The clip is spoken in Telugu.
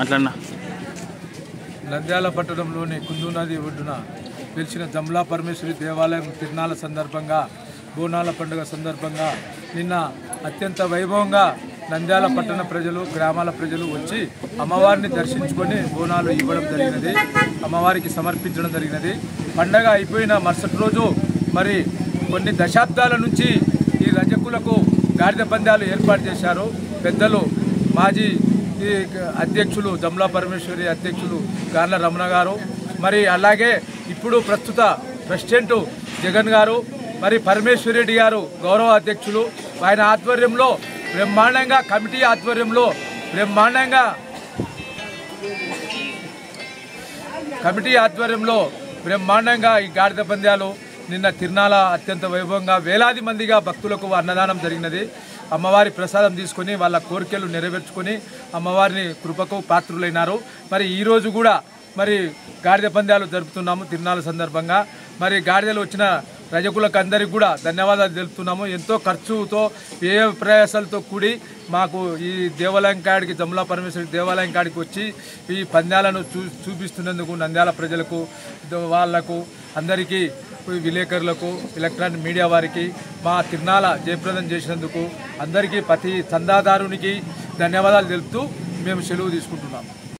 అట్లన్నా నంద్యాల పట్టణంలోని కుందు నది ఒడ్డున వెలిసిన జమ్లా పరమేశ్వరి దేవాలయం తిరునాళ్ళ సందర్భంగా బోనాల పండుగ సందర్భంగా నిన్న అత్యంత వైభవంగా నంద్యాల పట్టణ ప్రజలు గ్రామాల ప్రజలు వచ్చి అమ్మవారిని దర్శించుకొని బోనాలు ఇవ్వడం జరిగినది, అమ్మవారికి సమర్పించడం జరిగినది. పండగ అయిపోయిన మరుసటి రోజు మరి కొన్ని దశాబ్దాల నుంచి ఈ రజకులకు గాడిద పందాలు ఏర్పాటు చేశారు. పెద్దలు మాజీ అధ్యక్షులు జమ్లా పరమేశ్వరి అధ్యక్షులు గార్ల రమణ గారు, మరి అలాగే ఇప్పుడు ప్రస్తుత ప్రెసిడెంట్ జగన్ గారు, మరి పరమేశ్వర్ రెడ్డి గారు గౌరవ అధ్యక్షులు, ఆయన ఆధ్వర్యంలో బ్రహ్మాండంగా కమిటీ ఆధ్వర్యంలో బ్రహ్మాండంగా ఈ గాడిద పందాలు నిన్న తిరునాళ్ళ అత్యంత వైభవంగా వేలాది మందిగా భక్తులకు అన్నదానం జరిగినది. అమ్మవారి ప్రసాదం తీసుకొని వాళ్ళ కోరికలు నెరవేర్చుకొని అమ్మవారిని కృపకు పాత్రులైనారు. మరి ఈరోజు కూడా మరి గాడిద పందాలు జరుపుతున్నాము తిరునాళ్ళ సందర్భంగా. మరి గాడిదలు వచ్చిన రజకులకు అందరికీ కూడా ధన్యవాదాలు తెలుపుతున్నాము. ఎంతో ఖర్చుతో వ్యయ ప్రయాసాలతో కూడి మాకు ఈ దేవాలయం కాడికి జమ్లా పరమేశ్వరి దేవాలయం కాడికి వచ్చి ఈ పందాలను చూపిస్తున్నందుకు నంద్యాల ప్రజలకు వాళ్లకు అందరికీ విలేకరులకు ఎలక్ట్రానిక్ మీడియా వారికి మా తిరునాళ్ళ జయప్రదం చేసినందుకు అందరికీ ప్రతి చందాదారునికి ధన్యవాదాలు తెలుపుతూ మేము సెలవు తీసుకుంటున్నాము.